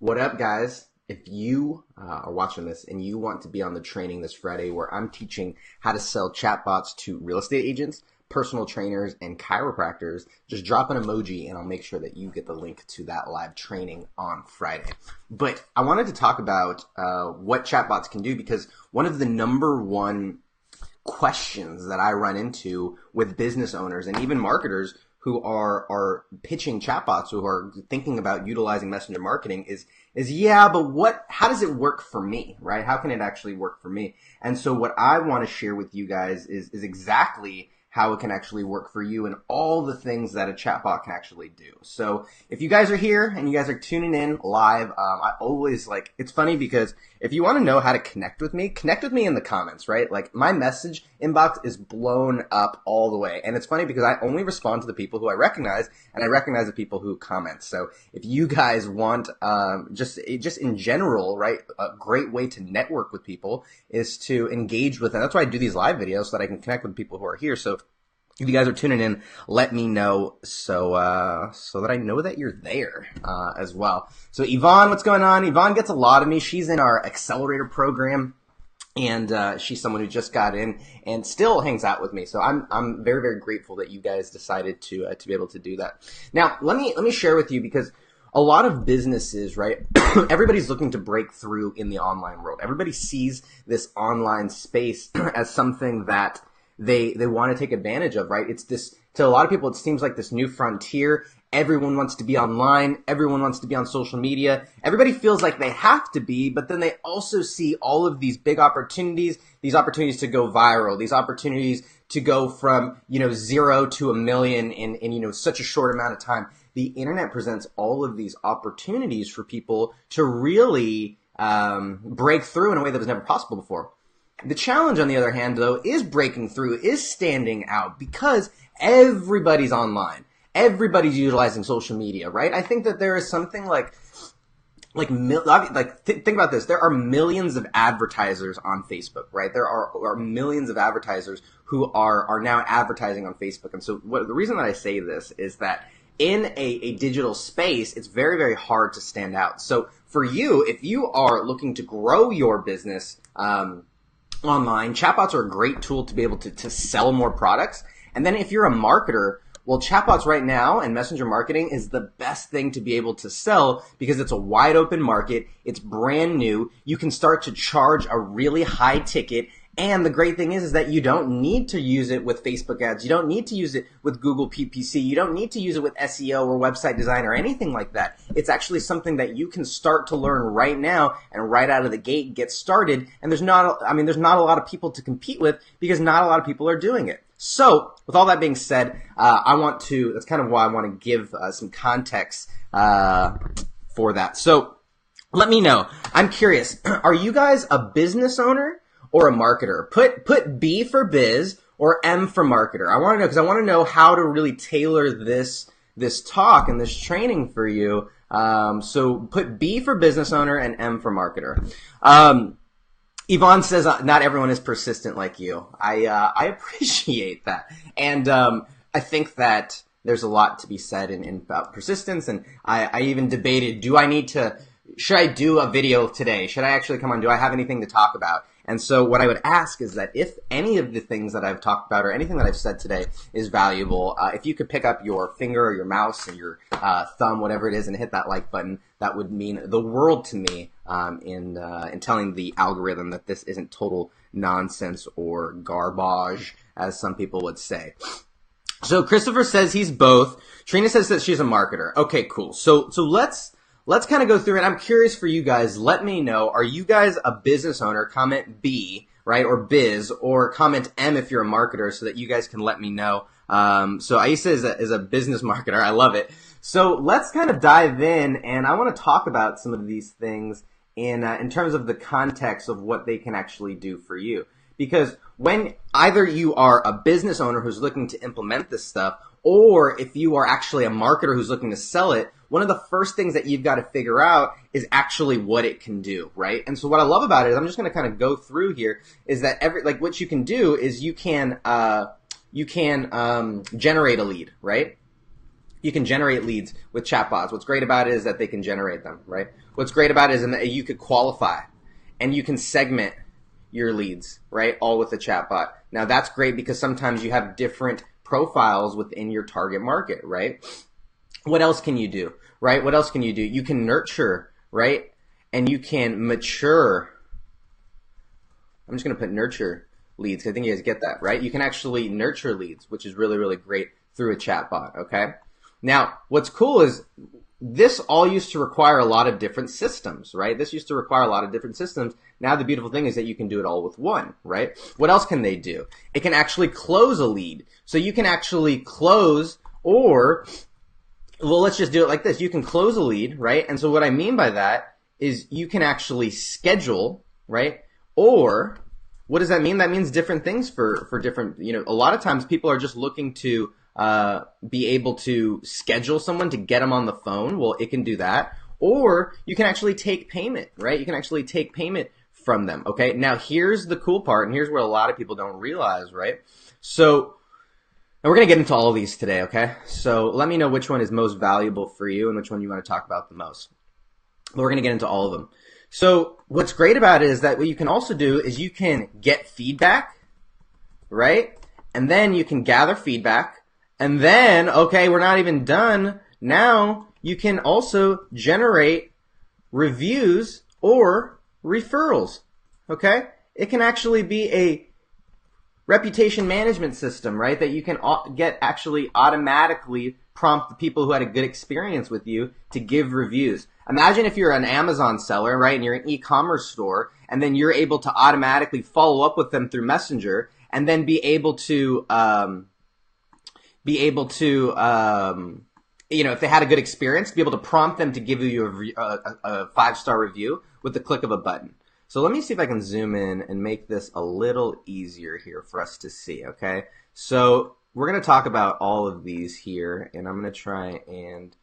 What up, guys? If you are watching this and you want to be on the training this Friday where I'm teaching how to sell chatbots to real estate agents, personal trainers, and chiropractors, just drop an emoji and I'll make sure that you get the link to that live training on Friday. But I wanted to talk about what chatbots can do because one of the number one questions that I run into with business owners and even marketers who are pitching chatbots, who are thinking about utilizing messenger marketing is yeah, but how does it work for me, right? How can it actually work for me? And so what I want to share with you guys is exactly how it can actually work for you and all the things that a chatbot can actually do. So if you guys are here and you guys are tuning in live, I always it's funny because if you want to know how to connect with me in the comments, right? Like my message inbox is blown up all the way. And it's funny because I only respond to the people who I recognize and I recognize the people who comment. So if you guys want, just in general, right? A great way to network with people is to engage with them. That's why I do these live videos so that I can connect with people who are here. So if you guys are tuning in, let me know so that I know that you're there as well. So Yvonne, what's going on? Yvonne gets a lot of me. She's in our accelerator program, and she's someone who just got in and still hangs out with me. So I'm very, very grateful that you guys decided to be able to do that. Now let me share with you because a lot of businesses, right? Everybody's looking to break through in the online world. Everybody sees this online space as something that they want to take advantage of, right? It's this, to a lot of people, it seems like this new frontier. Everyone wants to be online. Everyone wants to be on social media. Everybody feels like they have to be, but then they also see all of these big opportunities, these opportunities to go viral, these opportunities to go from, 0 to 1 million in such a short amount of time. The internet presents all of these opportunities for people to really break through in a way that was never possible before. The challenge, on the other hand, though, is breaking through, is standing out because everybody's online. Everybody's utilizing social media, right? I think that there is something think about this. There are millions of advertisers on Facebook, right? There are millions of advertisers who are now advertising on Facebook. And so the reason that I say this is that in a digital space, it's very, very hard to stand out. So for you, if you are looking to grow your business, online, chatbots are a great tool to be able to sell more products. And then if you're a marketer, well, chatbots right now and messenger marketing is the best thing to be able to sell because it's a wide open market. It's brand new. You can start to charge a really high ticket. And the great thing is that you don't need to use it with Facebook ads. You don't need to use it with Google PPC. You don't need to use it with SEO or website design or anything like that. It's actually something that you can start to learn right now and right out of the gate get started. And there's not a lot of people to compete with because not a lot of people are doing it. So with all that being said, that's kind of why I want to give some context for that. So let me know. I'm curious. Are you guys a business owner or a marketer? Put B for biz or M for marketer. I want to know because I want to know how to really tailor this talk and this training for you. So put B for business owner and M for marketer. Yvonne says not everyone is persistent like you. I appreciate that, and I think that there's a lot to be said in about persistence. And I even debated: should I do a video today? Should I actually come on? Do I have anything to talk about? And so what I would ask is that if any of the things that I've talked about or anything that I've said today is valuable, if you could pick up your finger or your mouse and your thumb, whatever it is, and hit that like button, that would mean the world to me in telling the algorithm that this isn't total nonsense or garbage, as some people would say. So Christopher says he's both. Trina says that she's a marketer. Okay, cool. So let's kind of go through it. I'm curious for you guys. Let me know. Are you guys a business owner? Comment B, right? Or biz, or comment M if you're a marketer so that you guys can let me know. So Aisa is a business marketer. I love it. So let's kind of dive in, and I want to talk about some of these things in terms of the context of what they can actually do for you. Because when either you are a business owner who's looking to implement this stuff, or if you are actually a marketer who's looking to sell it, one of the first things that you've got to figure out is actually what it can do, right? And so what I love about it is I'm just going to kind of go through here is that what you can do is you can generate a lead, right? You can generate leads with chatbots. What's great about it is that they can generate them, right? What's great about it is that you could qualify and you can segment your leads, right? All with the chatbot. Now that's great because sometimes you have different profiles within your target market, right? What else can you do, right? What else can you do? You can nurture, right? And you can mature. I'm just going to put nurture leads because I think you guys get that, right? You can actually nurture leads, which is really, really great through a chatbot, okay? Now, what's cool is this all used to require a lot of different systems, right? This used to require a lot of different systems. Now the beautiful thing is that you can do it all with one, right? What else can they do? It can actually close a lead. So you can actually close or, well, let's just do it like this. You can close a lead, right? And so what I mean by that is you can actually schedule, right? Or what does that mean? That means different things for different, a lot of times people are just looking to be able to schedule someone to get them on the phone. Well, it can do that. Or you can actually take payment, right? You can actually take payment from them, okay? Now, here's the cool part, and here's what a lot of people don't realize, right? So, and we're going to get into all of these today, okay? So let me know which one is most valuable for you and which one you want to talk about the most. But we're going to get into all of them. So what's great about it is that what you can also do is you can get feedback, right? And then you can gather feedback. And then, okay, we're not even done. Now you can also generate reviews or referrals, okay? It can actually be a reputation management system, right? That you can get actually automatically prompt the people who had a good experience with you to give reviews. Imagine if you're an Amazon seller, right, and you're an e-commerce store, and then you're able to automatically follow up with them through Messenger, and then be able to if they had a good experience, be able to prompt them to give you a 5-star review with the click of a button. So let me see if I can zoom in and make this a little easier here for us to see, okay? So we're going to talk about all of these here, and I'm going to try and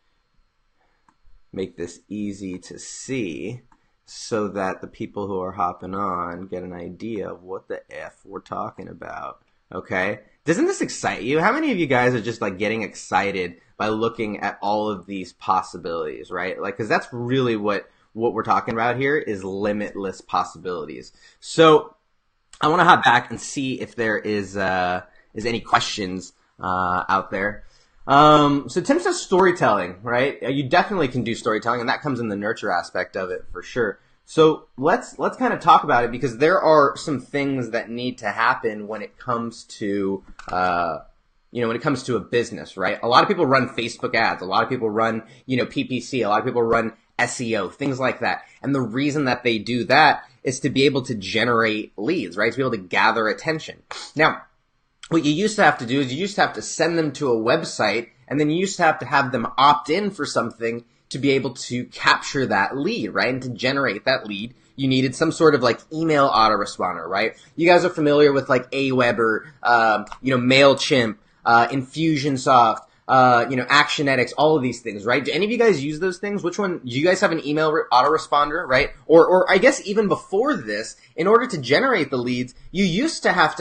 make this easy to see so that the people who are hopping on get an idea of what the F we're talking about, okay? Doesn't this excite you? How many of you guys are just like getting excited by looking at all of these possibilities, right? Like, because that's really what we're talking about here is limitless possibilities. So I want to hop back and see if there is any questions out there. So Tim says storytelling, right? You definitely can do storytelling, and that comes in the nurture aspect of it for sure. So let's kind of talk about it because there are some things that need to happen when it comes to when it comes to a business, right? A lot of people run Facebook ads, a lot of people run PPC, a lot of people run SEO, things like that. And the reason that they do that is to be able to generate leads, right? To be able to gather attention. Now, what you used to have to do is you used to have to send them to a website, and then you used to have them opt in for something to be able to capture that lead, right? And to generate that lead, you needed some sort of like email autoresponder, right? You guys are familiar with like Aweber, MailChimp, Infusionsoft, Actionetics, all of these things, right? Do any of you guys use those things? Which one? Do you guys have an email autoresponder, right? Or I guess even before this, in order to generate the leads, you used to have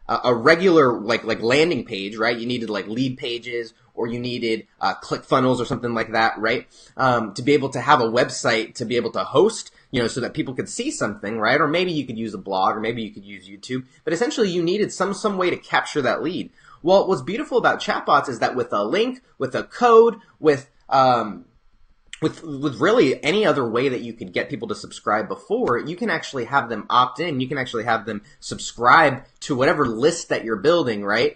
a regular like landing page, right? You needed like lead pages, or you needed ClickFunnels or something like that, right? To be able to have a website to be able to host, so that people could see something, right? Or maybe you could use a blog, or maybe you could use YouTube. But essentially, you needed some way to capture that lead. Well, what's beautiful about chatbots is that with a link, with a code, with really any other way that you could get people to subscribe before, you can actually have them opt in. You can actually have them subscribe to whatever list that you're building, right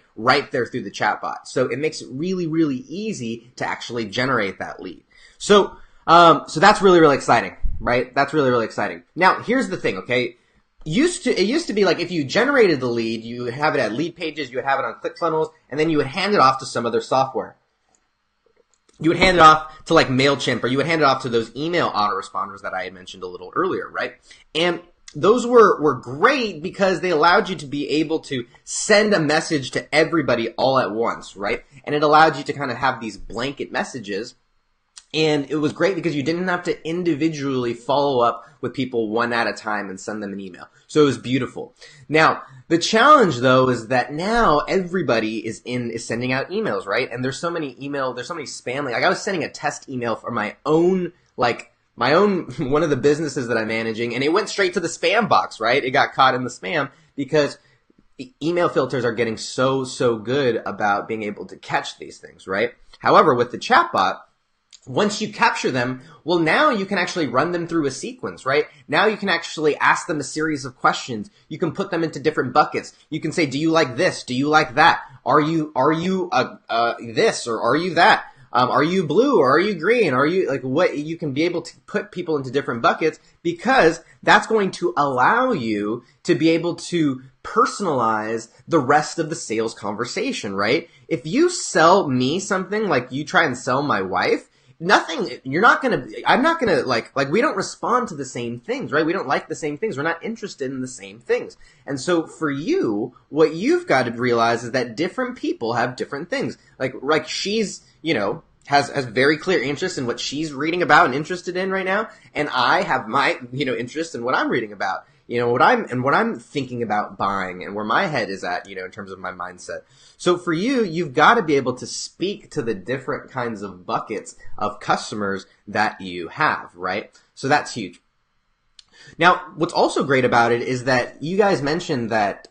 there through the chatbot. So it makes it really, really easy to actually generate that lead. So that's really, really exciting, right? That's really, really exciting. Now, here's the thing, okay? It used to be like if you generated the lead, you would have it at lead pages, you would have it on ClickFunnels, and then you would hand it off to some other software. You would hand it off to like MailChimp, or you would hand it off to those email autoresponders that I had mentioned a little earlier, right? And those were great because they allowed you to be able to send a message to everybody all at once, right? And it allowed you to kind of have these blanket messages And it was great because you didn't have to individually follow up with people one at a time and send them an email. So it was beautiful. Now, the challenge though is that now everybody is sending out emails, right? And there's so many spam. Like I was sending a test email for my own one of the businesses that I'm managing, and it went straight to the spam box, right? It got caught in the spam because email filters are getting so good about being able to catch these things, right? However, with the chatbot, once you capture them, well, now you can actually run them through a sequence, right? Now you can actually ask them a series of questions. You can put them into different buckets. You can say, do you like this? Do you like that? Are you this or are you that? Are you blue or are you green? Are you like what? You can be able to put people into different buckets because that's going to allow you to be able to personalize the rest of the sales conversation, right? If you sell me something like you try and sell my wife, I'm not gonna like we don't respond to the same things, right? We don't like the same things. We're not interested in the same things. And so for you, what you've got to realize is that different people have different things. Like she's, has very clear interest in what she's reading about and interested in right now. And I have my, interest in what I'm reading about, what I'm thinking about buying and where my head is at, in terms of my mindset. So for you, you've got to be able to speak to the different kinds of buckets of customers that you have, right? So that's huge. Now, what's also great about it is that you guys mentioned that,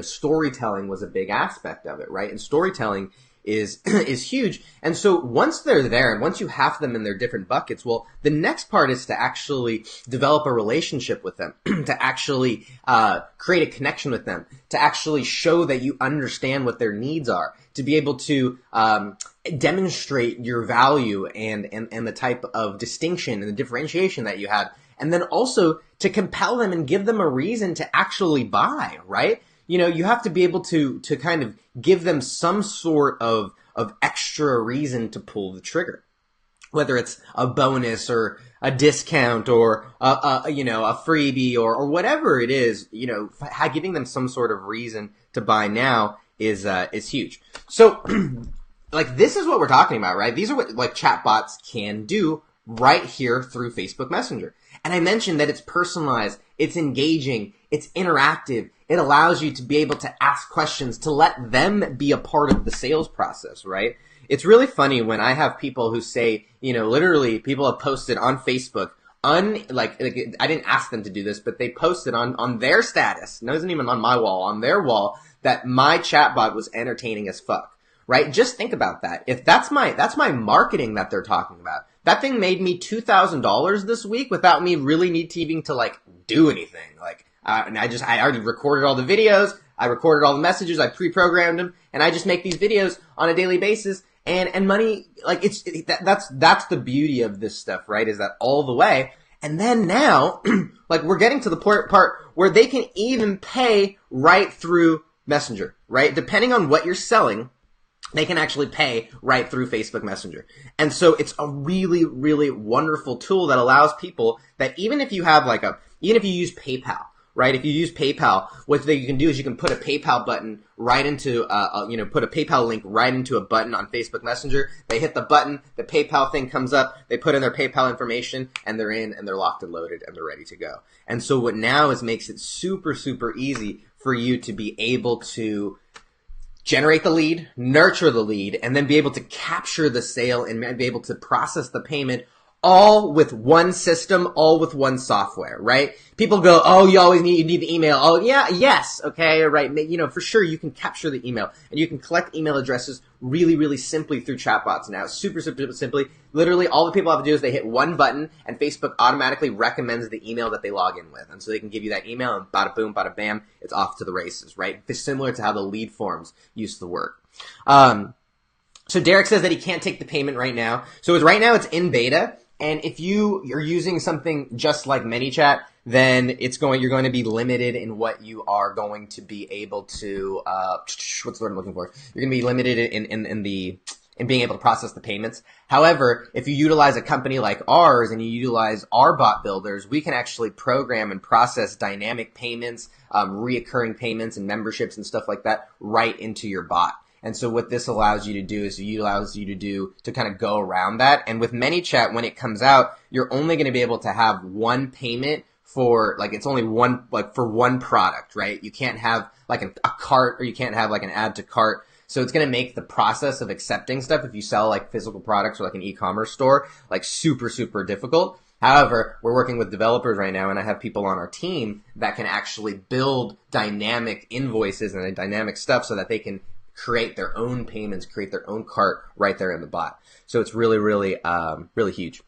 storytelling was a big aspect of it, right? And storytelling is huge. And so once they're there and once you have them in their different buckets, well, the next part is to actually develop a relationship with them, to actually create a connection with them, to actually show that you understand what their needs are, to be able to demonstrate your value and the type of distinction and the differentiation that you have, and then also to compel them and give them a reason to actually buy, right? You have to be able to kind of give them some sort of extra reason to pull the trigger, whether it's a bonus or a discount or a freebie or whatever it is. Giving them some sort of reason to buy now is huge. So, this is what we're talking about, right? These are what chatbots can do right here through Facebook Messenger. And I mentioned that it's personalized, it's engaging, it's interactive. It allows you to be able to ask questions, to let them be a part of the sales process, right? It's really funny when I have people who say, literally people have posted on Facebook, I didn't ask them to do this, but they posted on their status, and it wasn't even on my wall, on their wall, that my chatbot was entertaining as fuck, right? Just think about that. If that's my marketing that they're talking about. That thing made me $2,000 this week without me really needing to do anything. And I already recorded all the videos, I recorded all the messages, I pre-programmed them, and I just make these videos on a daily basis. And money, that's the beauty of this stuff, right? Is that all the way. And then now, we're getting to the part where they can even pay right through Messenger, right? Depending on what you're selling, they can actually pay right through Facebook Messenger. And so it's a really, really wonderful tool that allows people that even if you have even if you use PayPal, right? If you use PayPal, what you can do is you can put a PayPal button right into, put a PayPal link right into a button on Facebook Messenger. They hit the button, the PayPal thing comes up, they put in their PayPal information, and they're in, and they're locked and loaded, and they're ready to go. And so what now makes it super, super easy for you to be able to generate the lead, nurture the lead, and then be able to capture the sale and be able to process the payment all with one system, all with one software, right? People go, oh, you need the email. Oh, yeah, yes, okay, right. For sure you can capture the email and you can collect email addresses really, really simply through chatbots now. Super, super simply. Literally all the people have to do is they hit one button and Facebook automatically recommends the email that they log in with. And so they can give you that email and bada boom, bada bam, it's off to the races, right? It's similar to how the lead forms used to work. So Derek says that he can't take the payment right now. So right now it's in beta. And if you are using something just like ManyChat, then you're going to be limited in what you are going to be able to, what's the word I'm looking for? You're going to be limited in being able to process the payments. However, if you utilize a company like ours and you utilize our bot builders, we can actually program and process dynamic payments, reoccurring payments and memberships and stuff like that right into your bot. And so what this allows you to do is to kind of go around that. And with ManyChat, when it comes out, you're only going to be able to have one payment for, like, it's only one, like, for one product, right? You can't have like a cart, or you can't have like an add to cart. So it's going to make the process of accepting stuff, if you sell like physical products or like an e-commerce store, like super, super difficult. However, we're working with developers right now, and I have people on our team that can actually build dynamic invoices and dynamic stuff so that they can create their own payments, create their own cart right there in the bot. So it's really, really, really huge.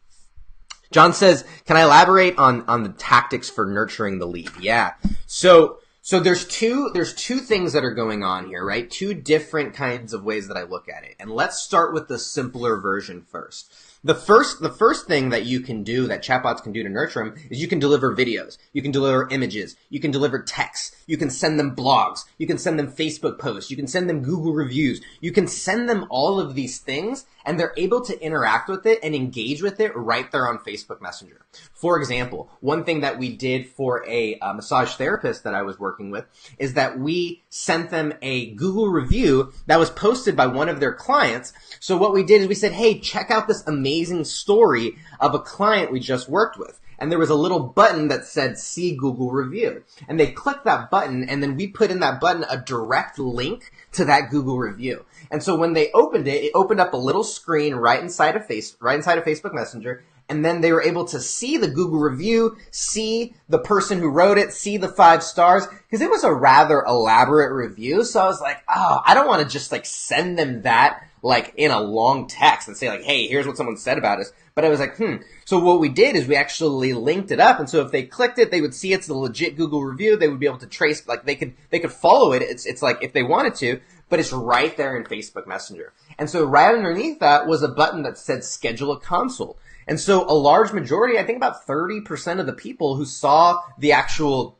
John says, can I elaborate on the tactics for nurturing the lead? Yeah. So there's two things that are going on here, right? Two different kinds of ways that I look at it. And let's start with the simpler version first. The first thing that you can do, that chatbots can do to nurture them, is you can deliver videos, you can deliver images, you can deliver text, you can send them blogs, you can send them Facebook posts, you can send them Google reviews, you can send them all of these things, and they're able to interact with it and engage with it right there on Facebook Messenger. For example, one thing that we did for a massage therapist that I was working with is that we sent them a Google review that was posted by one of their clients. So what we did is we said, hey, check out this amazing story of a client we just worked with. And there was a little button that said, see Google review. And they clicked that button, and then we put in that button a direct link to that Google review. And so when they opened it, it opened up a little screen right inside of Facebook Messenger. And then they were able to see the Google review, see the person who wrote it, see the 5 stars, because it was a rather elaborate review. So I was like, oh, I don't want to just like send them that like in a long text and say like, hey, here's what someone said about us. But I was like, So what we did is we actually linked it up. And so if they clicked it, they would see it's a legit Google review. They would be able to trace, like they could follow it. It's like if they wanted to, but it's right there in Facebook Messenger. And so right underneath that was a button that said schedule a consult. And so a large majority, I think about 30% of the people who saw the actual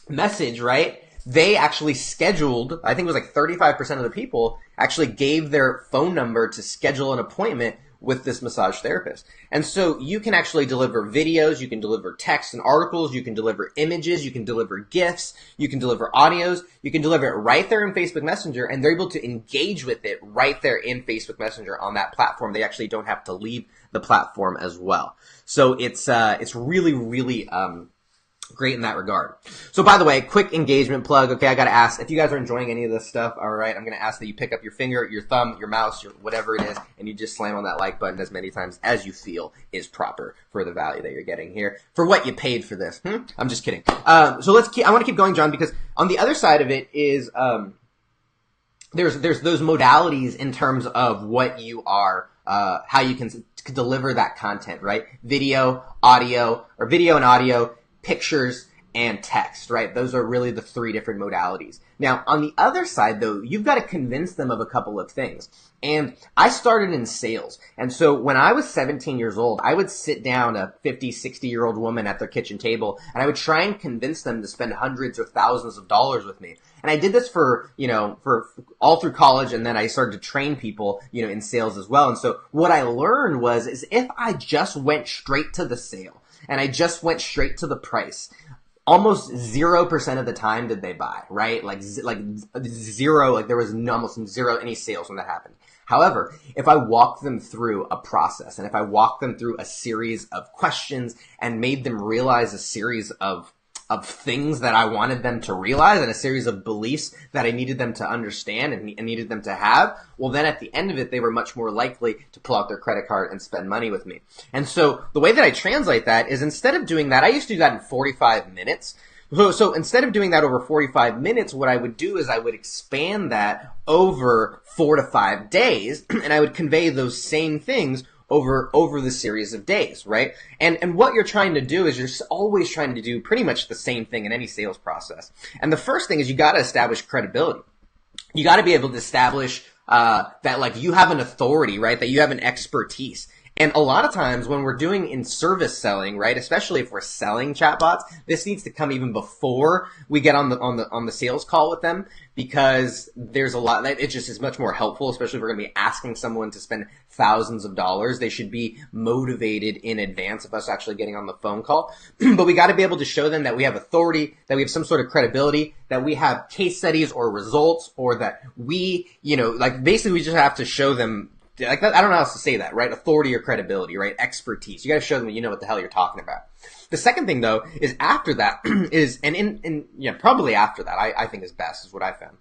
message, right, they actually scheduled, I think it was like 35% of the people actually gave their phone number to schedule an appointment with this massage therapist. And so you can actually deliver videos, you can deliver text and articles, you can deliver images, you can deliver GIFs, you can deliver audios, you can deliver it right there in Facebook Messenger, and they're able to engage with it right there in Facebook Messenger on that platform. They actually don't have to leave the platform as well. So it's really, really, great in that regard. So by the way, quick engagement plug. Okay, I got to ask if you guys are enjoying any of this stuff. All right, I'm going to ask that you pick up your finger, your thumb, your mouse, your whatever it is, and you just slam on that like button as many times as you feel is proper for the value that you're getting here, for what you paid for this. I'm just kidding. So I want to keep going, John, because on the other side of it is there's those modalities in terms of what you are, how you can deliver that content, right? Video, audio, or video and audio, pictures, and text, right? Those are really the 3 different modalities. Now, on the other side, though, you've got to convince them of a couple of things. And I started in sales. And so when I was 17 years old, I would sit down a 50, 60-year-old woman at their kitchen table, and I would try and convince them to spend hundreds or thousands of dollars with me. And I did this for all through college, and then I started to train people, in sales as well. And so what I learned is if I just went straight to the sale, and I just went straight to the price, almost 0% of the time did they buy, right? Like zero, like there was almost zero any sales when that happened. However, if I walked them through a process, and if I walked them through a series of questions and made them realize a series of things that I wanted them to realize, and a series of beliefs that I needed them to understand and needed them to have, well, then at the end of it, they were much more likely to pull out their credit card and spend money with me. And so the way that I translate that is, instead of doing that, I used to do that in 45 minutes. So instead of doing that over 45 minutes, what I would do is I would expand that over 4 to 5 days, and I would convey those same things over the series of days, right? And what you're trying to do is you're always trying to do pretty much the same thing in any sales process. And the first thing is you got to establish credibility. You got to be able to establish that like you have an authority, right? That you have an expertise. And a lot of times when we're doing in-service selling, right, especially if we're selling chatbots, this needs to come even before we get on the sales call with them, because there's a lot, it just is much more helpful, especially if we're going to be asking someone to spend thousands of dollars. They should be motivated in advance of us actually getting on the phone call. But we got to be able to show them that we have authority, that we have some sort of credibility, that we have case studies or results, or that we, like basically we just have to show them, like, I don't know how else to say that, right? Authority or credibility, right? Expertise. You got to show them that you know what the hell you're talking about. The second thing, though, is after that is, probably after that, I think is best, is what I found,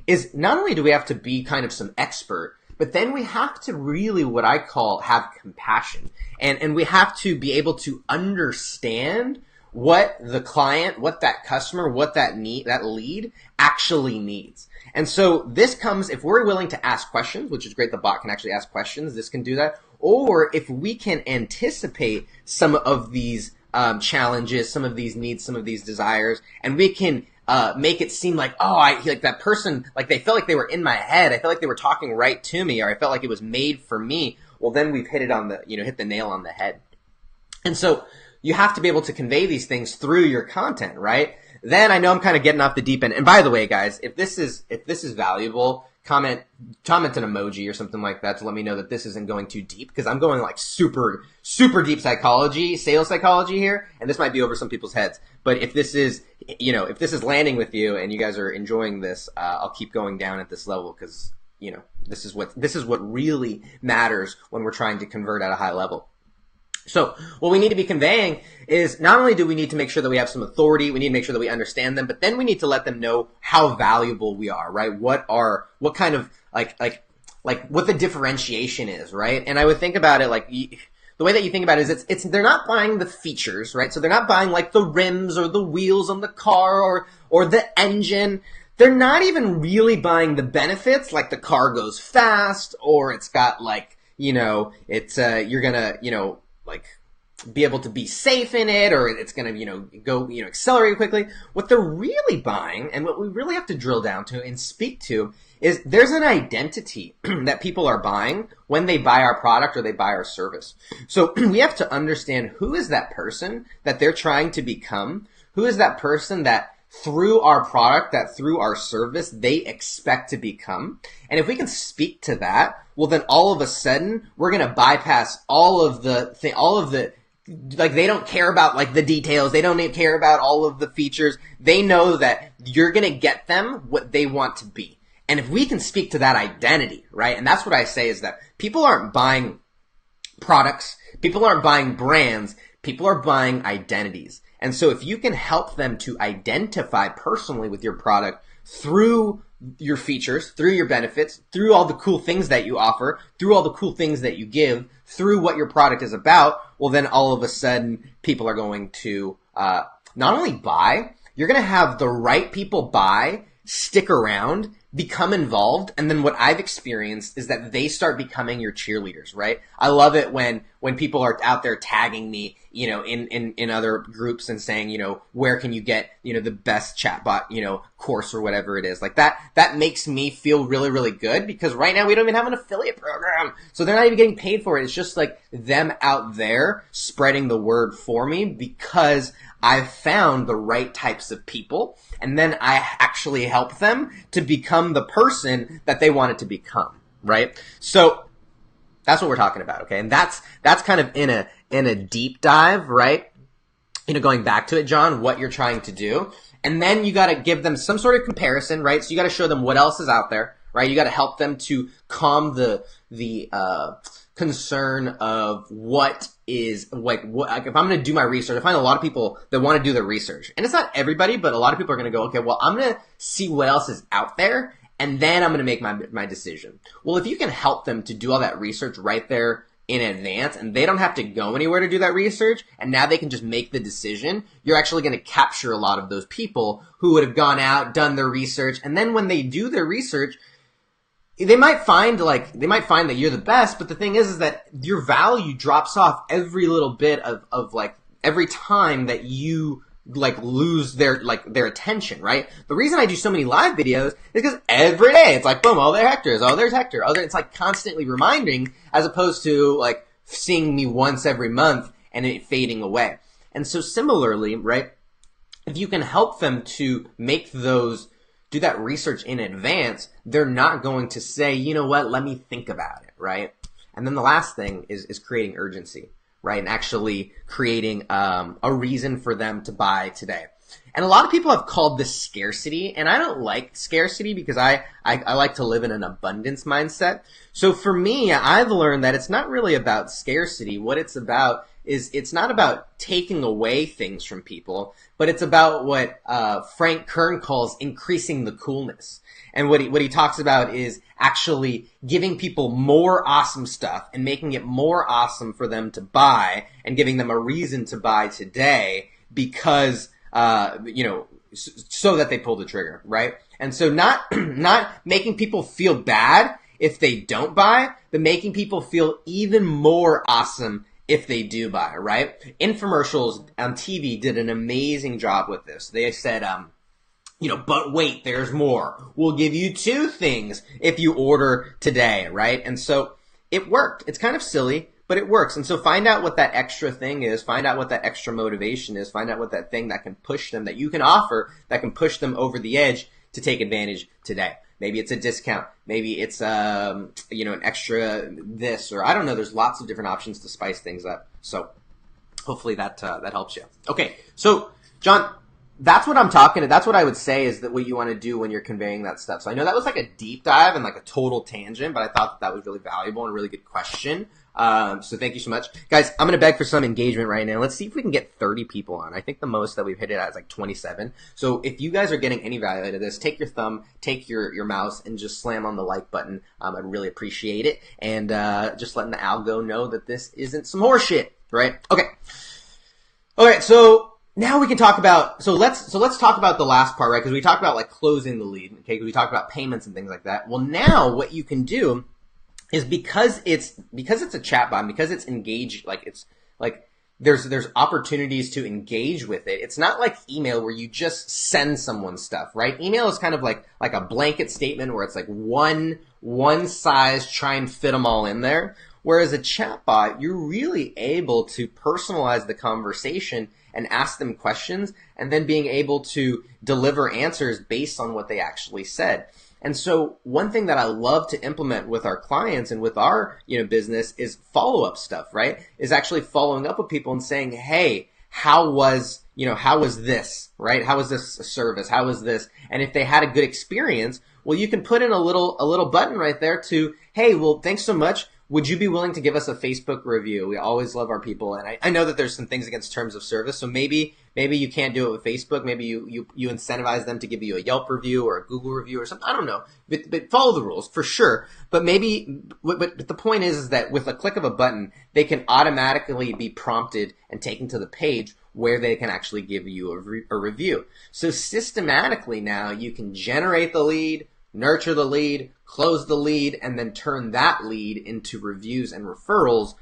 is not only do we have to be kind of some expert, but then we have to really, what I call, have compassion. And we have to be able to understand what the client, what that customer, what that lead actually needs. And so this comes, if we're willing to ask questions, which is great, the bot can actually ask questions, this can do that, or if we can anticipate some of these challenges, some of these needs, some of these desires, and we can make it seem like, like that person, like they felt like they were in my head, I felt like they were talking right to me, or I felt like it was made for me, well then we've hit the nail on the head. And so you have to be able to convey these things through your content, right? Then I know I'm kind of getting off the deep end. And by the way, guys, if this is valuable, comment an emoji or something like that to let me know that this isn't going too deep, because I'm going like super, super deep psychology, sales psychology here, and this might be over some people's heads. But if this is, if this is landing with you and you guys are enjoying this, I'll keep going down at this level, because, this is what really matters when we're trying to convert at a high level. So what we need to be conveying is, not only do we need to make sure that we have some authority, we need to make sure that we understand them, but then we need to let them know how valuable we are, right? What kind of, like what the differentiation is, right? And I would think about it like, the way that you think about it is they're not buying the features, right? So they're not buying like the rims or the wheels on the car or the engine. They're not even really buying the benefits, like the car goes fast, or it's got like, you're gonna, like be able to be safe in it, or it's going to, go, accelerate quickly. What they're really buying, and what we really have to drill down to and speak to, is there's an identity that people are buying when they buy our product or they buy our service. So we have to understand, who is that person that they're trying to become? Who is that person that through our product, that through our service, they expect to become? And if we can speak to that, well, then all of a sudden we're going to bypass all of the like, they don't care about like the details. They don't even care about all of the features. They know that you're going to get them what they want to be. And if we can speak to that identity, right? And that's what I say, is that people aren't buying products. People aren't buying brands. People are buying identities. And so if you can help them to identify personally with your product through your features, through your benefits, through all the cool things that you offer, through all the cool things that you give, through what your product is about, well, then all of a sudden people are going to not only buy, you're going to have the right people buy, stick around, become involved, and then what I've experienced is that they start becoming your cheerleaders, right? I love it when people are out there tagging me, in other groups and saying, where can you get, the best chatbot, course or whatever it is. Like that makes me feel really, really good, because right now we don't even have an affiliate program. So they're not even getting paid for it. It's just like them out there spreading the word for me, because I've found the right types of people, and then I actually help them to become the person that they wanted to become, right? So that's what we're talking about, okay? And that's kind of in a deep dive, right? Going back to it, John, what you're trying to do. And then you got to give them some sort of comparison, right? So you got to show them what else is out there, right? You got to help them to calm the concern of what is, like if I'm going to do my research, I find a lot of people that want to do their research, and it's not everybody, but a lot of people are going to go, okay, well, I'm going to see what else is out there, and then I'm going to make my decision. Well, if you can help them to do all that research right there in advance, and they don't have to go anywhere to do that research, and now they can just make the decision, you're actually going to capture a lot of those people who would have gone out, done their research, and then when they do their research, they might find that you're the best, but the thing is that your value drops off every little bit of like every time that you like lose their attention, right? The reason I do so many live videos is because every day it's like, boom, oh, there's Hector, it's like constantly reminding, as opposed to like seeing me once every month and it fading away. And so similarly, right, if you can help them to do that research in advance, they're not going to say, you know what, let me think about it, right? And then the last thing is creating urgency, right? And actually creating a reason for them to buy today. And a lot of people have called this scarcity, and I don't like scarcity because I like to live in an abundance mindset. So for me, I've learned that it's not really about scarcity. What it's about is it's not about taking away things from people, but it's about what Frank Kern calls increasing the coolness. And what he talks about is actually giving people more awesome stuff and making it more awesome for them to buy and giving them a reason to buy today because so that they pull the trigger, right? And so not making people feel bad if they don't buy, but making people feel even more awesome if they do buy, right? Infomercials on TV did an amazing job with this. They said, but wait, there's more. We'll give you 2 things if you order today, right? And so it worked. It's kind of silly, but it works. And so find out what that extra thing is. Find out what that extra motivation is. Find out what that thing that can push them, that you can offer, that can push them over the edge to take advantage today. Maybe it's a discount. Maybe it's, an extra this, or I don't know. There's lots of different options to spice things up. So hopefully that helps you. Okay. So John, that's what I'm talking. That's what I would say is that what you want to do when you're conveying that stuff. So I know that was like a deep dive and like a total tangent, but I thought that was really valuable and a really good question. So thank you so much. Guys, I'm going to beg for some engagement right now. Let's see if we can get 30 people on. I think the most that we've hit it at is like 27. So if you guys are getting any value out of this, take your thumb, take your mouse, and just slam on the like button. I'd really appreciate it. And just letting the algo know that this isn't some horse shit, right? Okay. All right, so now we can talk about, let's talk about the last part, right? Because we talked about like closing the lead, okay? Because we talked about payments and things like that. Well, now what you can do is because it's a chatbot, because it's engaged, like it's like there's opportunities to engage with it. It's not like email where you just send someone stuff, right? Email is kind of like a blanket statement where it's like one size, try and fit them all in there. Whereas a chatbot, you're really able to personalize the conversation and ask them questions and then being able to deliver answers based on what they actually said. And so one thing that I love to implement with our clients and with our, business is follow-up stuff, right? Is actually following up with people and saying, hey, how was this, right? How was this service? How was this? And if they had a good experience, well, you can put in a little button right there to, hey, well, thanks so much. Would you be willing to give us a Facebook review? We always love our people. And I know that there's some things against terms of service. So maybe you can't do it with Facebook. Maybe you incentivize them to give you a Yelp review or a Google review or something. I don't know. But follow the rules for sure. But but the point is that with a click of a button, they can automatically be prompted and taken to the page where they can actually give you a review. So systematically now you can generate the lead, nurture the lead, close the lead, and then turn that lead into reviews and referrals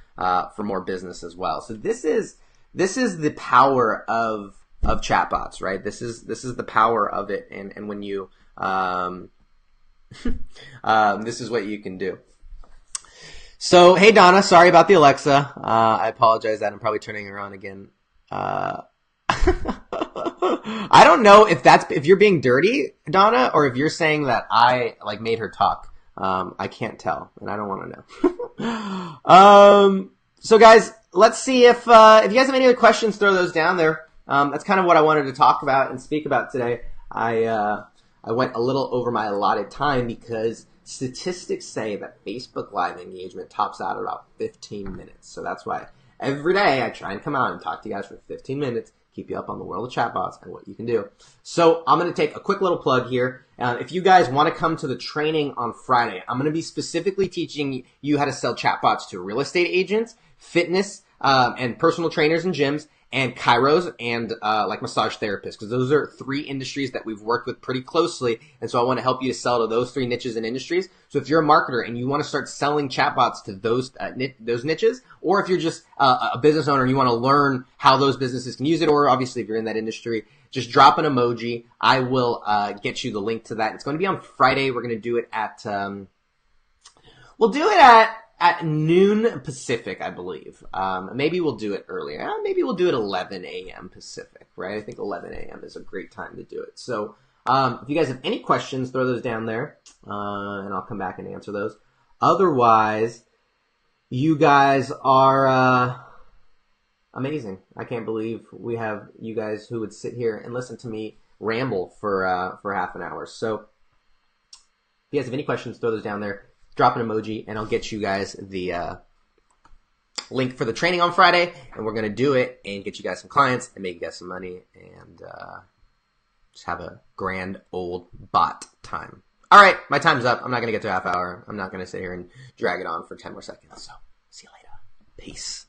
for more business as well. So this is the power of chatbots, right? This is the power of it, and when you this is what you can do. So hey Donna, sorry about the Alexa. I apologize that I'm probably turning her on again. I don't know if you're being dirty, Donna, or if you're saying that I made her talk. I can't tell, and I don't want to know. So guys, let's see if you guys have any other questions, throw those down there. That's kind of what I wanted to talk about and speak about today. I went a little over my allotted time because statistics say that Facebook Live engagement tops out at about 15 minutes. So that's why every day I try and come out and talk to you guys for 15 minutes, keep you up on the world of chatbots and what you can do. So I'm going to take a quick little plug here. If you guys want to come to the training on Friday, I'm going to be specifically teaching you how to sell chatbots to real estate agents, fitness, and personal trainers and gyms, and chiros and massage therapists, because those are 3 industries that we've worked with pretty closely. And so I want to help you to sell to those 3 niches and industries. So if you're a marketer and you want to start selling chatbots to those niches, or if you're just a business owner and you want to learn how those businesses can use it, or obviously if you're in that industry, just drop an emoji. I will get you the link to that. It's going to be on Friday. We're going to do it at at noon Pacific, I believe. Maybe we'll do it earlier. Maybe we'll do it 11 a.m. Pacific, right? I think 11 a.m. is a great time to do it. So if you guys have any questions, throw those down there, and I'll come back and answer those. Otherwise, you guys are amazing. I can't believe we have you guys who would sit here and listen to me ramble for half an hour. So if you guys have any questions, throw those down there. Drop an emoji, and I'll get you guys the link for the training on Friday, and we're going to do it and get you guys some clients and make you guys some money and just have a grand old bot time. All right, my time's up. I'm not going to get to a half hour. I'm not going to sit here and drag it on for 10 more seconds. So see you later. Peace.